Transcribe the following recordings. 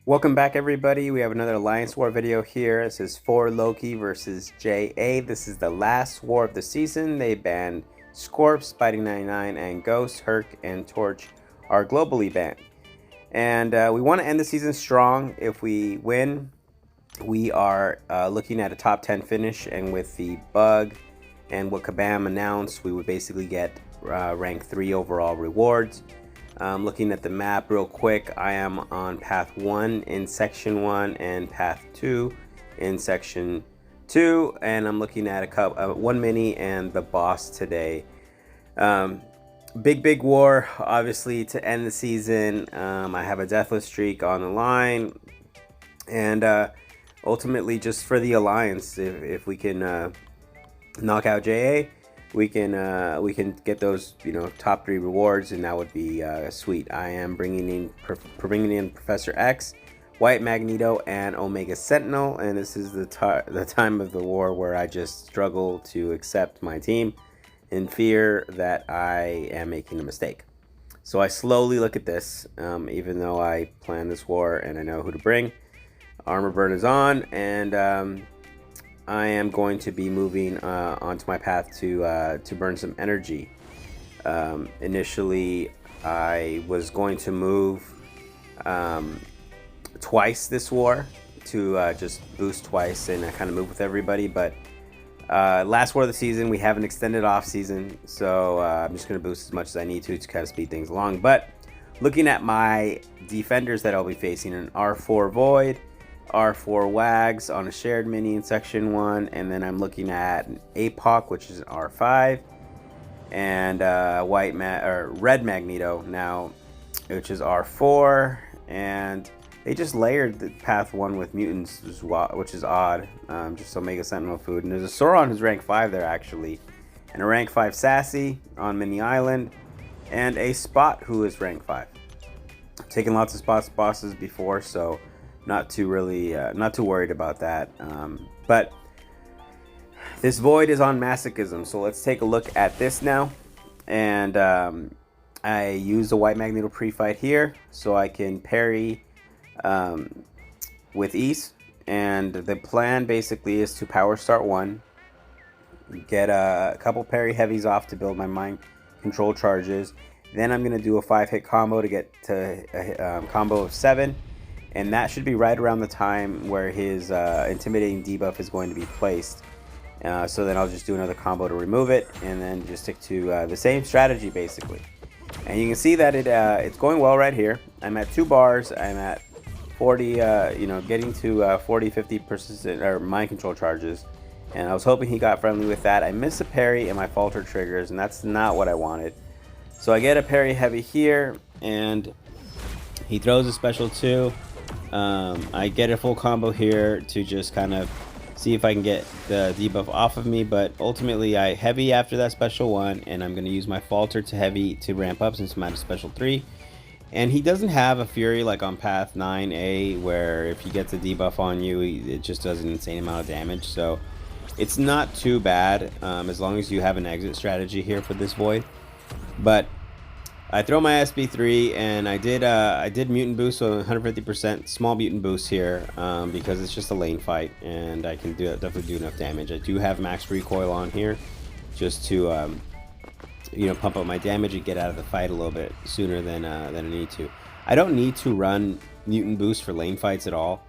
Welcome back, everybody. We have another Alliance War video here. This is 4 Loki versus JA. This is the last war of the season. They banned Scorps, Spiting 99, and Ghost, Herc, and Torch are globally banned. And we want to end the season strong. If we win, we are looking at a top 10 finish. And with the bug and what Kabam announced, we would basically get rank 3 overall rewards. Looking at the map real quick, I am on path 1 in section 1 and path 2 in section 2, and I'm looking at one mini and the boss today. Big war, obviously, to end the season. I have a deathless streak on the line, and ultimately just for the Alliance, if we can knock out JA, we can get those top 3 rewards, and that would be sweet. I am bringing in Professor X, White Magneto, and Omega Sentinel, and this is the time of the war where I just struggle to accept my team in fear that I am making a mistake. So I slowly look at this, even though I planned this war and I know who to bring. Armor burn is on, and I am going to be moving onto my path to burn some energy. Initially, I was going to move twice this war to just boost twice and kind of move with everybody, but last war of the season, we have an extended off season, so I'm just going to boost as much as I need to kind of speed things along. But looking at my defenders that I'll be facing, an R4 Void, R4 Wags on a shared mini in section 1, and then I'm looking at an APOC, which is an R5, and Red Magneto now, which is R4, and they just layered the path 1 with mutants, which is odd. Just Omega Sentinel food, and there's a Sauron who's rank 5 there actually, and a rank 5 Sassy on Mini Island, and a Spot who is rank 5. I've taken lots of Spot bosses before, so not too worried about that. But this Void is on Masochism, so let's take a look at this now. And I use the White Magneto pre-fight here so I can parry with ease. And the plan basically is to power start 1, get a couple parry heavies off to build my mind control charges. Then I'm going to do a 5-hit combo to get to a combo of 7. And that should be right around the time where his intimidating debuff is going to be placed. So then I'll just do another combo to remove it, and then just stick to the same strategy basically. And you can see that it's going well right here. I'm at 2 bars. I'm at 40, getting to 40, 50% or mind control charges. And I was hoping he got friendly with that. I missed a parry and my falter triggers, and that's not what I wanted. So I get a parry heavy here, and he throws a special 2. I get a full combo here to just kind of see if I can get the debuff off of me, but ultimately I heavy after that special 1, and I'm going to use my falter to heavy to ramp up since I'm at a special 3. And he doesn't have a fury like on path 9A, where if he gets a debuff on you, it just does an insane amount of damage. So it's not too bad as long as you have an exit strategy here for this Void. But I throw my SB3, and I did mutant boost, so 150% small mutant boost here because it's just a lane fight, and I can definitely do enough damage. I do have max recoil on here just to pump up my damage and get out of the fight a little bit sooner than I need to. I don't need to run mutant boost for lane fights at all.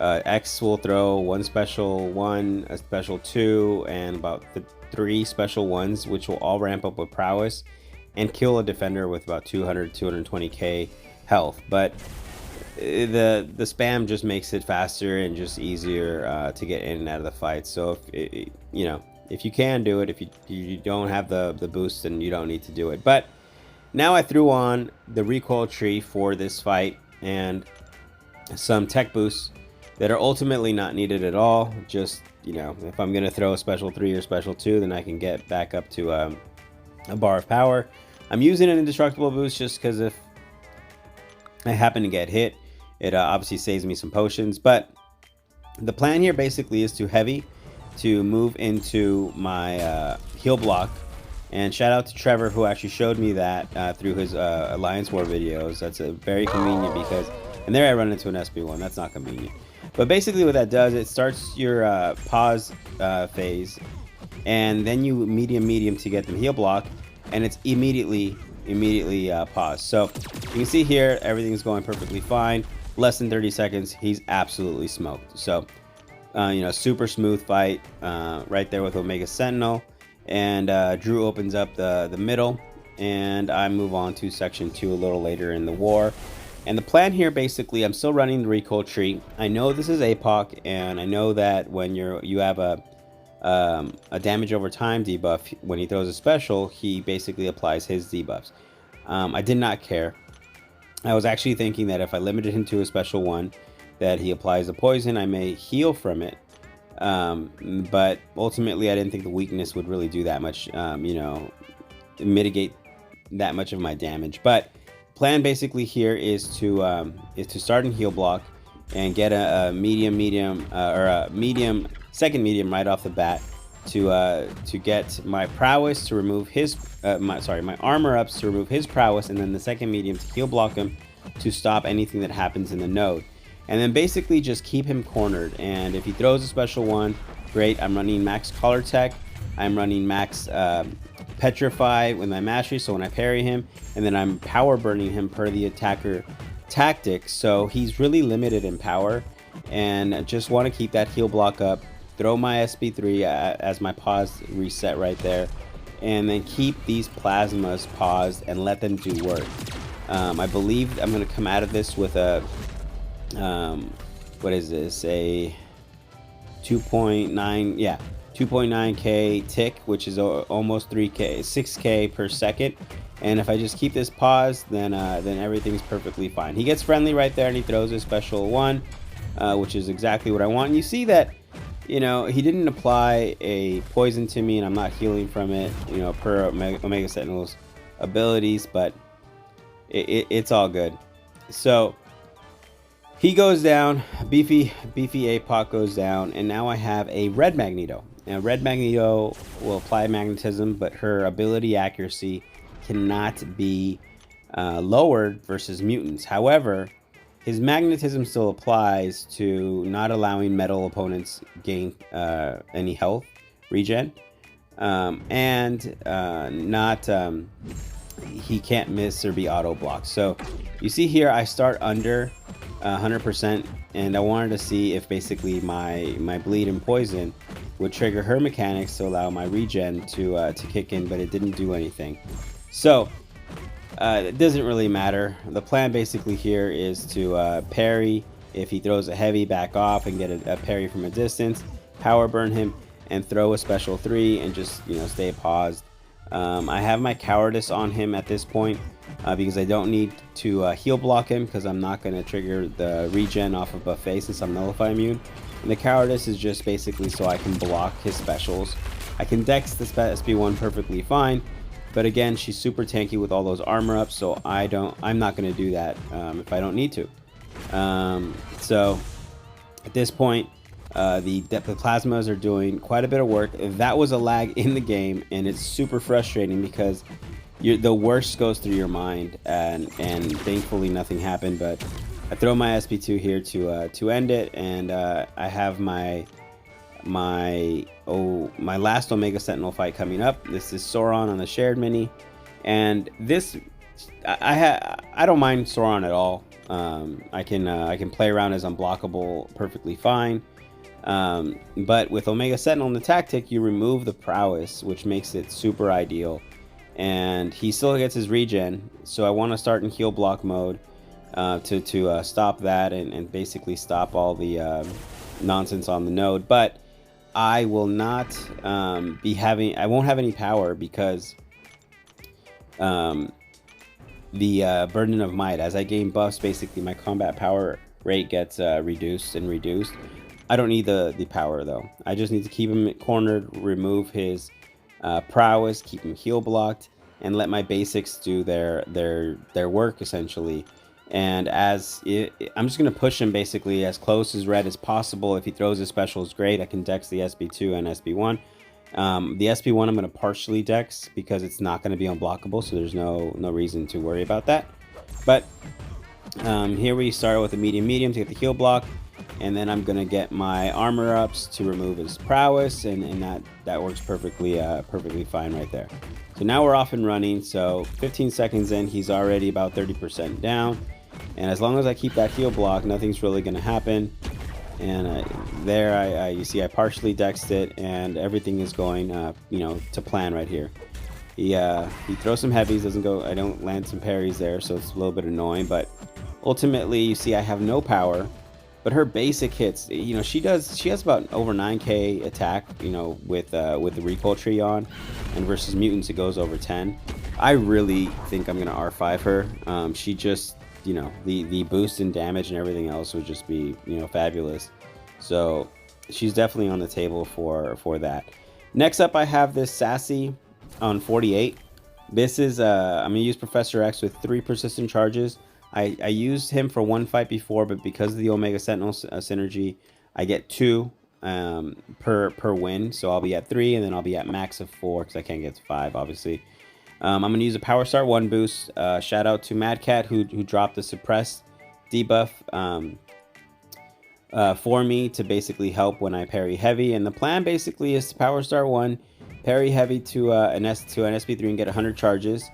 X will throw 1 special 1, a special 2, and about 3 special 1s, which will all ramp up with prowess and kill a defender with about 220k health. But the spam just makes it faster and just easier to get in and out of the fight. So if you can do it, if you don't have the boost, then you don't need to do it. But now I threw on the recoil tree for this fight and some tech boosts that are ultimately not needed at all. Just if I'm gonna throw a special 3 or special 2, then I can get back up to a bar of power. I'm using an indestructible boost just because if I happen to get hit, it obviously saves me some potions. But the plan here basically is to heavy to move into my heal block. And shout out to Trevor, who actually showed me that through his Alliance War videos. That's very convenient because And there I run into an SB1. That's not convenient. But basically what that does, it starts your pause phase, and then you medium to get them heal block, and it's immediately pause. So you can see here everything's going perfectly fine. Less than 30 seconds, he's absolutely smoked. So you know, super smooth fight right there with Omega Sentinel, and Drew opens up the middle, and I move on to section 2 a little later in the war. And the plan here, basically, I'm still running the recoil tree. I know this is APOC, and I know that when you have a damage over time debuff, when he throws a special, he basically applies his debuffs. I did not care. I was actually thinking that if I limited him to a special one, that he applies the poison, I may heal from it. But ultimately, I didn't think the weakness would really do that much, you know, mitigate that much of my damage. But plan basically here is to start in heal block and get a second medium right off the bat to get my prowess to remove his my armor ups to remove his prowess, and then the second medium to heal block him to stop anything that happens in the node, and then basically just keep him cornered. And if he throws a special one, great. I'm running max collar tech, I'm running max petrify with my mastery, so when I parry him, and then I'm power burning him per the attacker tactic, so he's really limited in power, and just want to keep that heal block up, throw my SB3 as my pause reset right there, and then keep these plasmas paused and let them do work. I believe I'm going to come out of this with a what is this, a 2.9k tick, which is almost 6k per second. And if I just keep this pause, then everything's perfectly fine. He gets friendly right there, and he throws a special one, which is exactly what I want. And you see that, you know, he didn't apply a poison to me, and I'm not healing from it, you know, per Omega Sentinel's abilities, but it's all good. So he goes down, beefy APOC goes down, and now I have a red Magneto. Now, red Magneto will apply magnetism, but her ability accuracy cannot be lowered versus mutants. However, his magnetism still applies to not allowing metal opponents gain any health regen, and he can't miss or be auto blocked. So you see here I start under 100%, and I wanted to see if basically my bleed and poison would trigger her mechanics to allow my regen to kick in, but it didn't do anything. So it doesn't really matter. The plan basically here is to parry. If he throws a heavy, back off and get a parry from a distance, power burn him, and throw a special 3 and just, you know, stay paused. I have my cowardice on him at this point because I don't need to heal block him, because I'm not going to trigger the regen off of buffet since I'm nullify immune. And the cowardice is just basically so I can block his specials. I can dex the SB1 perfectly fine, but again, she's super tanky with all those armor ups, so I'm not going to do that if I don't need to. So at this point, the plasmas are doing quite a bit of work. That was a lag in the game, and it's super frustrating because the worst goes through your mind, and thankfully nothing happened. But I throw my SP2 here to end it, and I have my last Omega Sentinel fight coming up. This is Sauron on the shared mini, and this I don't mind Sauron at all. I can play around as unblockable perfectly fine. But with Omega Sentinel in the tactic, you remove the prowess, which makes it super ideal, and he still gets his regen. So I want to start in heal block mode to stop that and basically stop all the nonsense on the node. But I will not I won't have any power because the burden of might, as I gain buffs, basically my combat power rate gets reduced. I don't need the power though. I just need to keep him cornered, remove his prowess, keep him heal blocked, and let my basics do their work essentially. And I'm just gonna push him basically as close as red as possible. If he throws his specials, great. I can dex the SB2 and SB1. The SB1 I'm gonna partially dex because it's not gonna be unblockable, so there's no reason to worry about that. But Here we start with a medium to get the heal block, and then I'm gonna get my armor ups to remove his prowess, and that works perfectly fine right there. So now we're off and running. So 15 seconds in, he's already about 30% down, and as long as I keep that heal block, nothing's really gonna happen. And you see I partially dexed it, and everything is going to plan right here. He throws some heavies, doesn't go. I don't land some parries there, so it's a little bit annoying. But ultimately, you see I have no power, but her basic hits. She has about over 9k attack. With the recoil tree on, and versus mutants it goes over 10. I really think I'm gonna R5 her. She just the boost in damage and everything else would just be fabulous. So she's definitely on the table for that. Next up, I have this Sassy on 48. This is I'm gonna use Professor X with 3 persistent charges. I used him for 1 fight before, but because of the Omega Sentinel synergy, I get 2 per win. So I'll be at 3, and then I'll be at max of 4 because I can't get to 5, obviously. I'm going to use a Power Start 1 boost. Shout out to Mad Cat who dropped the suppressed debuff for me to basically help when I parry heavy. And the plan basically is to Power Start 1, parry heavy to an SP3 and get 100 charges.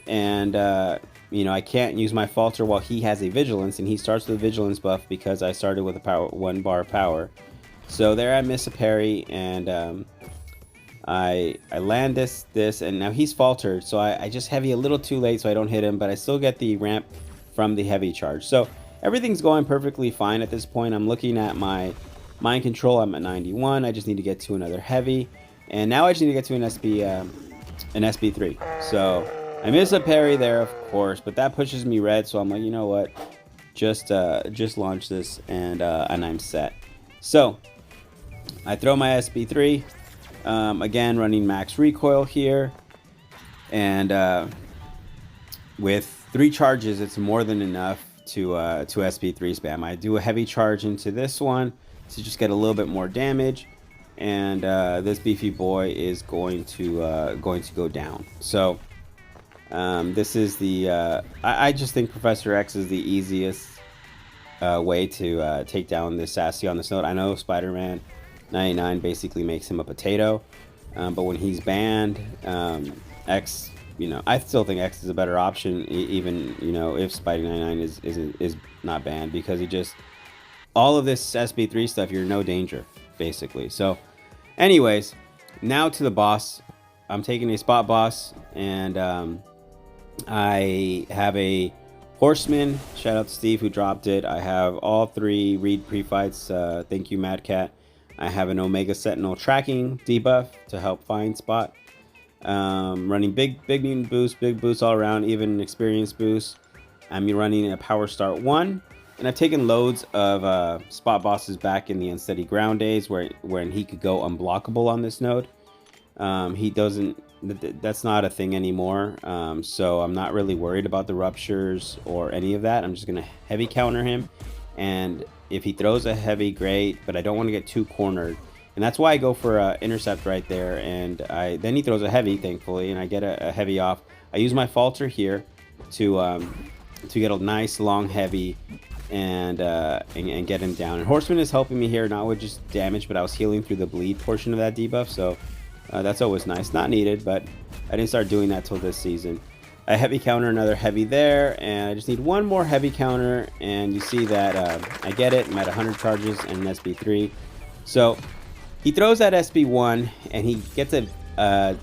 And I can't use my falter while he has a vigilance, and he starts with a vigilance buff because I started with a 1 bar power. So there I miss a parry, and I land this, and now he's faltered, so I just heavy a little too late, so I don't hit him, but I still get the ramp from the heavy charge. So everything's going perfectly fine at this point. I'm looking at my mind control. I'm at 91. I just need to get to another heavy, and now I just need to get to an SP3. So I miss a parry there, of course, but that pushes me red. So I'm like, you know what? Just launch this, and I'm set. So I throw my SP3. Again, running max recoil here, and with 3 charges, it's more than enough to SP3 spam. I do a heavy charge into this one to just get a little bit more damage, and this beefy boy is going to go down. So this is the I just think Professor X is the easiest way to take down this Sassy on this note. I know Spider-Man 99 basically makes him a potato, but when he's banned, X, I still think X is a better option, even if Spidey 99 is not banned, because he just, all of this SP3 stuff, you're no danger basically. So anyways, now to the boss. I'm taking a spot boss, and I have a Horseman. Shout out to Steve who dropped it. I have all 3 read pre-fights. Thank you, Mad Cat. I have an Omega Sentinel tracking debuff to help find spot. Running big mutant boost, big boost all around, even an experience boost. I'm running a Power Start 1, and I've taken loads of spot bosses back in the Unsteady Ground days when he could go unblockable on this node. He doesn't. That's not a thing anymore. So I'm not really worried about the ruptures or any of that. I'm just gonna heavy counter him, and if he throws a heavy, great, but I don't want to get too cornered, and that's why I go for intercept right there. And then he throws a heavy, thankfully, and I get a heavy off. I use my falter here to get a nice long heavy and get him down. And Horseman is helping me here, not with just damage, but I was healing through the bleed portion of that debuff, so that's always nice. Not needed, but I didn't start doing that till this season. I heavy counter another heavy there, and I just need one more heavy counter, and you see that I get it. I'm at 100 charges and an SP3. So he throws that SP1, and he gets a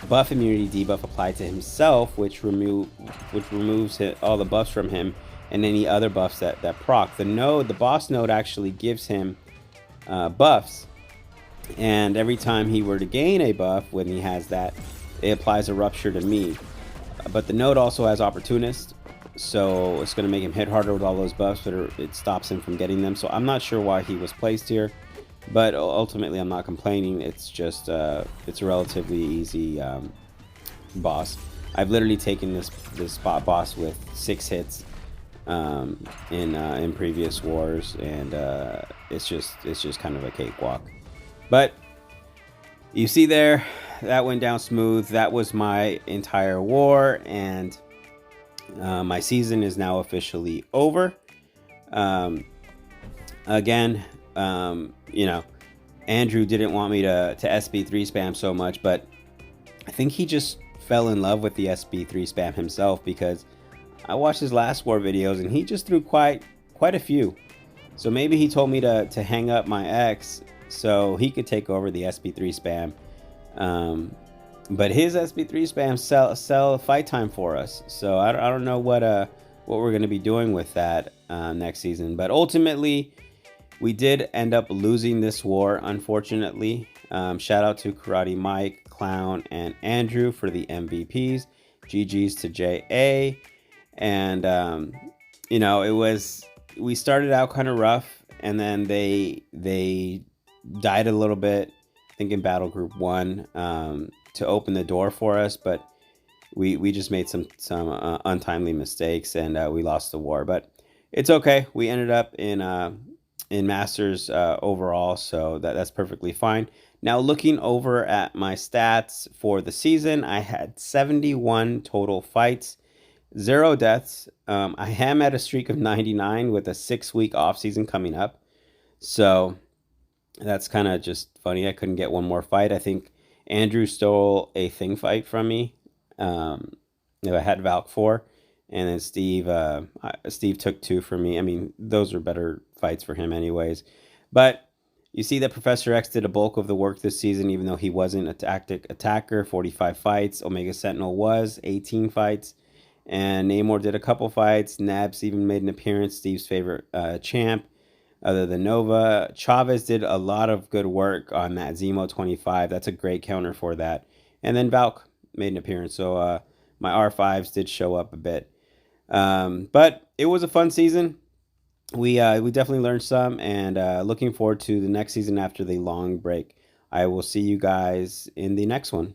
buff immunity debuff applied to himself, which removes all the buffs from him and any other buffs that proc. The boss node actually gives him buffs, and every time he were to gain a buff when he has that, it applies a rupture to me. But the node also has opportunist, so it's going to make him hit harder with all those buffs, but it stops him from getting them. So I'm not sure why he was placed here, but ultimately I'm not complaining. It's just it's a relatively easy boss. I've literally taken this spot boss with 6 hits in previous wars, and it's just kind of a cakewalk. But you see there, that went down smooth. That was my entire war, and My season is now officially over. Um, again, Andrew didn't want me to SB3 spam so much, but I think he just fell in love with the SB3 spam himself, because I watched his last war videos and he just threw quite a few. So maybe he told me to hang up my X so he could take over the SB3 spam. But his SB3 spam sell fight time for us. So I don't know what we're going to be doing with that next season. But ultimately, we did end up losing this war, unfortunately. Shout out to Karate Mike, Clown, and Andrew for the MVPs. GG's to JA. And it was, we started out kind of rough, and then they died a little bit, I think in Battle Group 1, to open the door for us, but we just made some untimely mistakes, and we lost the war. But it's okay. We ended up in Masters overall, so that's perfectly fine. Now, looking over at my stats for the season, I had 71 total fights, 0 deaths. I am at a streak of 99 with a 6-week off season coming up. So that's kind of just funny. I couldn't get one more fight. I think Andrew stole a thing fight from me. I had Valk 4, and then Steve took 2 from me. I mean, those are better fights for him anyways. But you see that Professor X did a bulk of the work this season, even though he wasn't a tactic attacker. 45 fights. Omega Sentinel was 18 fights. And Namor did a couple fights. Nabs even made an appearance, Steve's favorite champ, other than Nova. Chavez did a lot of good work on that Zemo 25. That's a great counter for that. And then Valk made an appearance. So my R5s did show up a bit. But it was a fun season. We definitely learned some, and looking forward to the next season after the long break. I will see you guys in the next one.